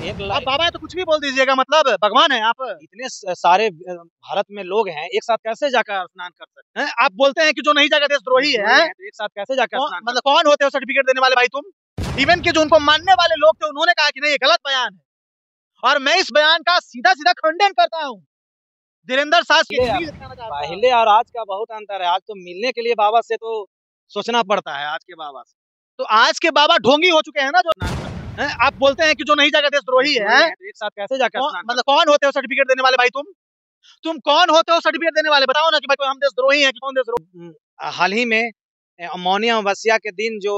एक आप लाख बाबा है तो कुछ भी बोल दीजिएगा, मतलब भगवान है आप? इतने सारे भारत में लोग हैं, एक साथ कैसे जाकर स्नान कर सकते हैं? आप बोलते हैं कि जो नहीं जाएगा देशद्रोही हैं? है। तो एक साथ कैसे जाकर स्नान मतलब कौन होते हो सर्टिफिकेट देने वाले भाई तुम? इवन के जो उनको मानने वाले लोग थे उन्होंने कहा कि नहीं ये गलत बयान है, और मैं इस बयान का सीधा सीधा खंडन करता हूँ। धीरेन्द्र शास्त्री पहले और आज का बहुत अंतर है। आज तो मिलने के लिए बाबा से तो सोचना पड़ता है, आज के बाबा से। तो आज के बाबा ढोंगी हो चुके हैं ना, जो आप बोलते हैं कि जो नहीं जाएगा देशद्रोही है। तो एक साथ कैसे जाकर मतलब कौन होते हो सर्टिफिकेट देने वाले भाई तुम कौन होते हो सर्टिफिकेट देने वाले? बताओ ना कि भाई हम देशद्रोही हैं कि कौन देशद्रोही। हाल ही में मौनी अमावस्या के दिन जो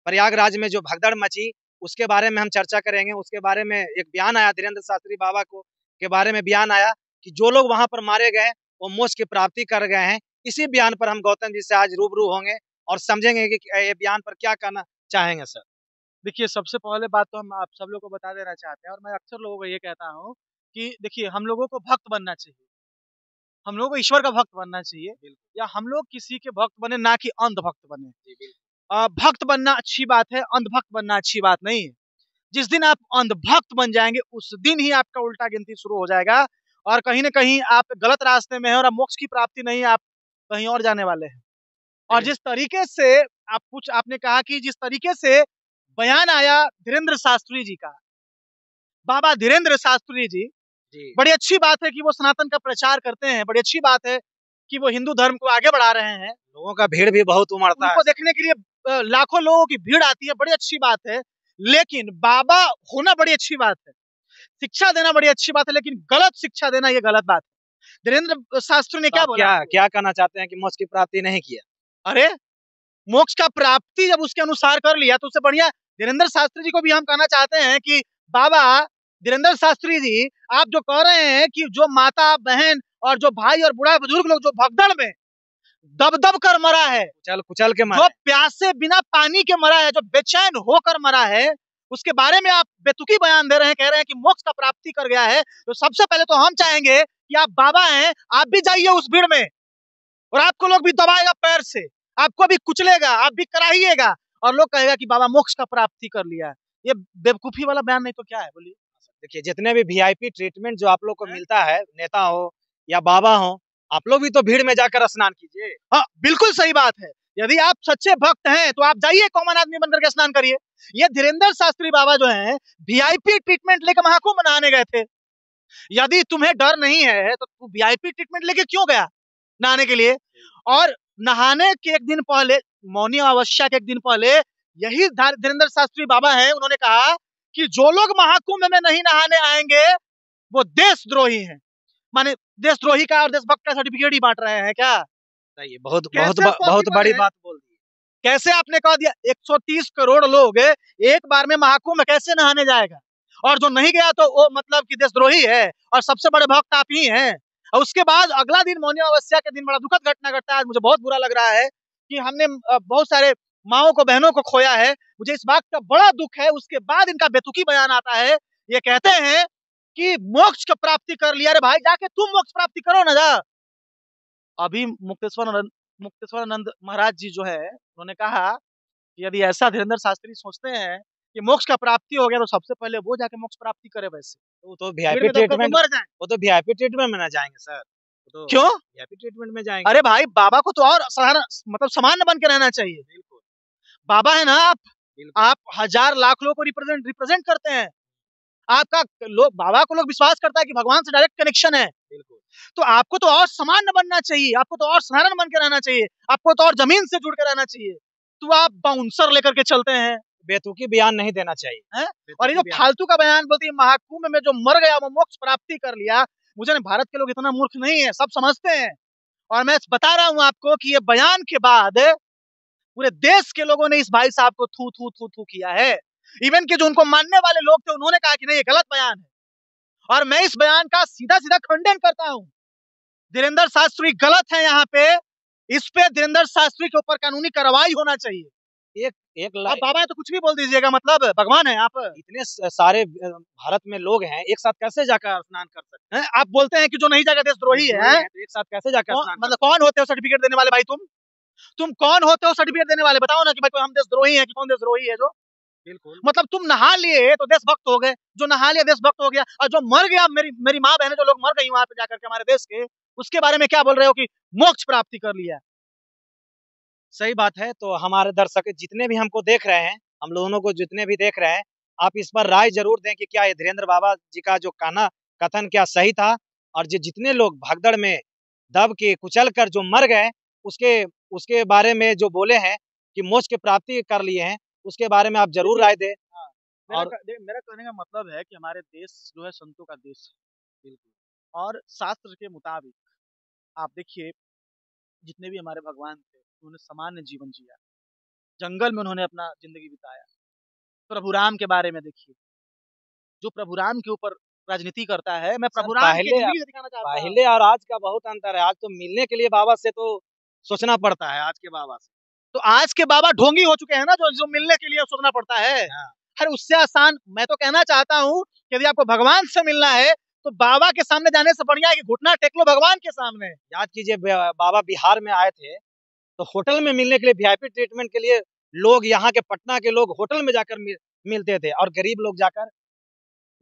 प्रयागराज में जो भगदड़ मची, उसके बारे में हम चर्चा करेंगे। उसके बारे में एक बयान आया, धीरेन्द्र शास्त्री बाबा को के बारे में बयान आया कि जो लोग वहां पर मारे गए वो मोक्ष की प्राप्ति कर गए हैं। इसी बयान पर हम गौतम जी से आज रूबरू होंगे और समझेंगे कि ये बयान पर क्या कहना चाहेंगे सर। देखिए, सबसे पहले बात तो हम आप सब लोगों को बता देना चाहते हैं, और मैं अक्सर लोगों को ये कहता हूँ कि देखिए, हम लोगों को भक्त बनना चाहिए, हम लोगों को ईश्वर का भक्त बनना चाहिए, या हम लोग किसी के भक्त बने, ना कि अंधभक्त बने। भक्त बनना अच्छी बात है, अंधभक्त बनना अच्छी बात नहीं है। जिस दिन आप अंधभक्त बन जाएंगे उस दिन ही आपका उल्टा गिनती शुरू हो जाएगा, और कहीं ना कहीं आप गलत रास्ते में हैं और आप मोक्ष की प्राप्ति नहीं, आप कहीं और जाने वाले हैं। और जिस तरीके से आपने कहा कि जिस तरीके से बयान आया धीरेन्द्र शास्त्री जी का, बाबा धीरेन्द्र शास्त्री जी, बड़ी अच्छी बात है कि वो सनातन का प्रचार करते हैं, बड़ी अच्छी बात है कि वो हिंदू धर्म को आगे बढ़ा रहे हैं। लोगों का भीड़ भी बहुत उमड़ता है, उनको देखने के लिए लाखों लोगों की भीड़ आती है, बड़ी अच्छी बात है। लेकिन बाबा होना बड़ी अच्छी बात है, शिक्षा देना बड़ी अच्छी बात है, लेकिन गलत शिक्षा देना ये गलत बात है। धीरेन्द्र शास्त्री ने क्या बोला? क्या कहना चाहते हैं कि मोक्ष की प्राप्ति नहीं किया? अरे, मोक्ष का प्राप्ति जब उसके अनुसार कर लिया तो उससे बढ़िया धीरेन्द्र शास्त्री जी को भी हम कहना चाहते हैं कि बाबा धीरेन्द्र शास्त्री जी, आप जो कह रहे हैं कि जो माता बहन और जो भाई और बूढ़ा बुजुर्ग लोग जो भगदड़ में दब दब कर मरा है, कुचल कुचल के मरा, जो प्यासे बिना पानी के मरा है, जो बेचैन होकर मरा है, उसके बारे में आप बेतुकी बयान दे रहे हैं, कह रहे हैं कि मोक्ष का प्राप्ति कर गया है। तो सबसे पहले तो हम चाहेंगे कि आप बाबा हैं, आप भी जाइए उस भीड़ में, और आपको लोग भी दबाएगा पैर से, आपको भी कुचलेगा, आप भी कराइएगा, और लोग कहेगा कि बाबा मोक्ष का प्राप्ति कर लिया है। ये बेवकूफी वाला बयान नहीं तो क्या है, बोलिए। देखिए, जितने भी वीआईपी ट्रीटमेंट जो आप लोग को मिलता है, नेता हो या बाबा हो, आप लोग भी तो भीड़ में जाकर स्नान कीजिए। हाँ, बिल्कुल सही बात है। यदि आप सच्चे भक्त हैं तो आप जाइए, कॉमन आदमी बनकर के स्नान करिए। ये धीरेन्द्र शास्त्री बाबा जो हैं, वीआईपी ट्रीटमेंट लेकर महाकुंभ नहाने गए थे। यदि तुम्हें डर नहीं है तो तू वीआईपी ट्रीटमेंट लेके क्यों गया नहाने के लिए? और नहाने के एक दिन पहले, मौनी अमावस्या के एक दिन पहले, यही धीरेन्द्र शास्त्री बाबा हैं, उन्होंने कहा कि जो लोग महाकुंभ में नहीं नहाने आएंगे वो देशद्रोही हैं। माने देशद्रोही का और देशभक्त का सर्टिफिकेट ही बांट रहे हैं क्या? ये बहुत बड़ी बात बोल दी। कैसे आपने कह दिया 130 करोड़ लोग एक बार में महाकुंभ कैसे नहाने जाएगा, और जो नहीं गया तो वो मतलब कि देशद्रोही है, और सबसे बड़े भक्त आप ही हैं। और उसके बाद अगला दिन मौनी अमावस्या के दिन बड़ा दुखद घटना घटता है। मुझे बहुत बुरा लग रहा है कि हमने बहुत सारे माओ को, बहनों को खोया है। मुझे इस बात का बड़ा दुख है। उसके बाद इनका बेतुकी बयान आता है, ये कहते हैं कि मोक्ष की प्राप्ति कर लिया। अरे भाई, जाके तुम मोक्ष प्राप्ति करो ना जा। अभी मुक्तेश्वरानंद महाराज जी जो है, उन्होंने कहा कि यदि ऐसा धीरेन्द्र शास्त्री सोचते हैं कि मोक्ष का प्राप्ति हो गया तो सबसे पहले वो जाके मोक्ष प्राप्ति करे। वैसे वो तो वीआईपी ट्रीटमेंट मर जाए, वो तो वीआईपी ट्रीटमेंट में ना जाएंगे सर। तो क्यों वीआईपी ट्रीटमेंट में जाएंगे? अरे भाई, बाबा को तो और मतलब सामान्य बन के रहना चाहिए। बिल्कुल, बाबा है ना आप हजार लाख लोगों को रिप्रेजेंट करते हैं। आपका लोग, बाबा को लोग विश्वास करता है कि भगवान से डायरेक्ट कनेक्शन है। बिल्कुल, तो आपको तो और सामान्य बनना चाहिए, आपको तो और साधारण बन के रहना चाहिए, आपको तो और जमीन से जुड़ के रहना चाहिए। तो आप बाउंसर लेकर के चलते हैं, बेतुकी बयान नहीं देना चाहिए है? और ये जो फालतू का बयान बोलती है महाकुंभ में जो मर गया वो मोक्ष प्राप्ति कर लिया। मुझे नहीं, भारत के लोग इतना मूर्ख नहीं है, सब समझते हैं। और मैं बता रहा हूं आपको कि ये बयान के बाद पूरे देश के लोगों ने इस भाई साहब को थू थू थू थू किया है। इवन के जो उनको मानने वाले लोग थे उन्होंने कहा कि नहीं ये गलत बयान है, और मैं इस बयान का सीधा सीधा खंडन करता हूं। धीरेन्द्र शास्त्री गलत है यहाँ पे, इस पे धीरेन्द्र शास्त्री के ऊपर कानूनी कार्रवाई होना चाहिए। एक बाबा है तो कुछ भी बोल दीजिएगा, मतलब भगवान है आप? इतने सारे भारत में लोग हैं, एक साथ कैसे जाकर स्नान कर सकते हैं? आप बोलते हैं कि जो नहीं जाएगा देशद्रोही है, तो एक साथ कैसे जाकर स्नान? मतलब कौन होते हो सर्टिफिकेट देने वाले भाई तुम कौन होते हो सर्टिफिकेट देने वाले? बताओ ना कि भाई हम देशद्रोही हैं कि कौन देशद्रोही है जो बिल्कुल। मतलब तुम नहा लिए तो देशभक्त हो गए, जो नहा लिया देशभक्त हो गया, और जो मर गया, मेरी मेरी माँ बहनें जो लोग मर गई वहां पे जाकर के हमारे देश के, उसके बारे में क्या बोल रहे हो कि मोक्ष प्राप्ति कर लिया। सही बात है। तो हमारे दर्शक जितने भी हमको देख रहे हैं, हम दोनों को जितने भी देख रहे हैं, आप इस पर राय जरूर दें कि क्या ये धीरेन्द्र बाबा जी का जो कहना कथन क्या सही था, और जो जितने लोग भगदड़ में दब के कुचल कर जो मर गए, उसके उसके बारे में जो बोले हैं कि मोक्ष की प्राप्ति कर लिए हैं, उसके बारे में आप जरूर राय दें। हाँ, मेरा और मेरा कहने का मतलब है कि हमारे देश जो है संतों का देश है, बिल्कुल। और शास्त्र के मुताबिक आप देखिए, जितने भी हमारे भगवान थे उन्होंने सामान्य जीवन जिया, जंगल में उन्होंने अपना जिंदगी बिताया। प्रभु राम के बारे में देखिए, जो प्रभु राम के ऊपर राजनीति करता है, मैं सर प्रभु राम की पहले जिंदगी से दिखाना चाहता हूँ। पहले और आज का बहुत अंतर है। आज तो मिलने के लिए बाबा से तो सोचना पड़ता है, आज के बाबा से। तो आज के बाबा ढोंगी हो चुके हैं ना, जो जो मिलने के लिए सोचना पड़ता है। हाँ। अरे उससे आसान मैं तो कहना चाहता हूँ कि यदि आपको भगवान से मिलना है तो बाबा के सामने जाने से बढ़िया है कि घुटना टेक लो भगवान के सामने। याद कीजिए बाबा बिहार में आए थे, तो होटल में मिलने के लिए वीआईपी ट्रीटमेंट के लिए लोग, यहाँ के पटना के लोग होटल में जाकर मिलते थे, और गरीब लोग जाकर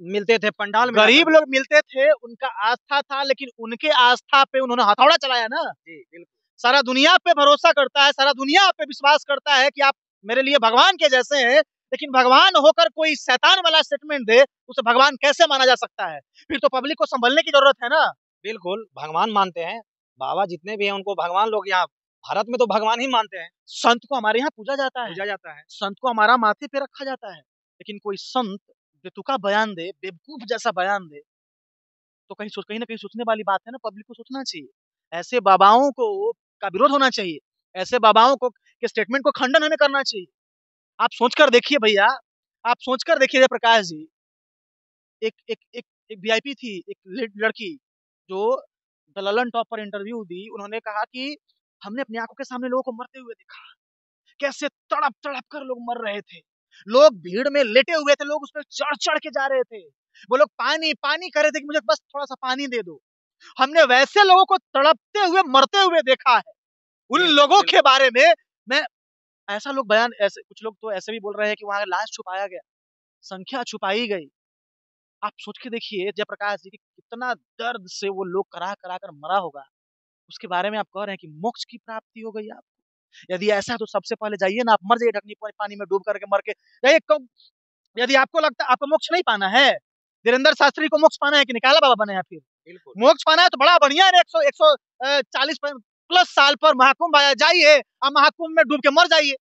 मिलते थे पंडाल में। गरीब लोग मिलते थे, उनका आस्था था, लेकिन उनके आस्था पे उन्होंने हथौड़ा चलाया ना। जी बिल्कुल। सारा दुनिया पे भरोसा करता है, सारा दुनिया पे विश्वास करता है कि आप मेरे लिए भगवान के जैसे हैं, लेकिन भगवान होकर कोई शैतान वाला स्टेटमेंट दे, उसे भगवान कैसे माना जा सकता है। फिर तो पब्लिक को संभलने की जरूरत है ना। बिल्कुल भगवान मानते हैं बाबा, जितने भी हैं उनको भगवान लोग यहाँ भारत में तो भगवान ही मानते हैं। संत को हमारे यहाँ पूजा जाता है, पूजा जाता है। संत को हमारा माथे पे रखा जाता है, लेकिन कोई संत बेतुका बयान दे, बेवकूफ जैसा बयान दे, तो कहीं ना कहीं सोचने वाली बात है ना। पब्लिक को सोचना चाहिए, ऐसे बाबाओं को का विरोध होना चाहिए, ऐसे बाबाओं को के स्टेटमेंट को खंडन हमें करना चाहिए। आप सोचकर देखिए भैया, आप सोचकर देखिए प्रकाश जी, एक एक एक एक वीआईपी थी, एक लड़की जो द ललन टॉप पर इंटरव्यू दी। उन्होंने कहा कि हमने अपनी आंखों के सामने लोगों को मरते हुए देखा, कैसे तड़प तड़प कर लोग मर रहे थे, लोग भीड़ में लेटे हुए थे, लोग उस पर चढ़ चढ़ के जा रहे थे, वो लोग पानी पानी कर रहे थे कि मुझे बस थोड़ा सा पानी दे दो। हमने वैसे लोगों को तड़पते हुए मरते हुए देखा है। उन लोगों के बारे में मैं ऐसा लोग बयान, ऐसे कुछ लोग तो ऐसे भी बोल रहे हैं कि वहां लाश छुपाया गया, संख्या छुपाई गई। आप सोच के देखिए जयप्रकाश जी की कितना दर्द से वो लोग करा करा कर मरा होगा, उसके बारे में आप कह रहे हैं कि मोक्ष की प्राप्ति हो गई आपको। यदि ऐसा है तो सबसे पहले जाइए ना, आप मर जाइए ढकनी पानी में डूब करके मर के जाइए। यदि आपको लगता है आपको मोक्ष नहीं पाना है, धीरेन्द्र शास्त्री को मोक्ष पाना है कि निकाला बाबा बने हैं, फिर मोक्ष पाना है तो बड़ा बढ़िया है, 140 प्लस साल पर महाकुंभ आया, जाइए आप महाकुंभ में डूब के मर जाइए।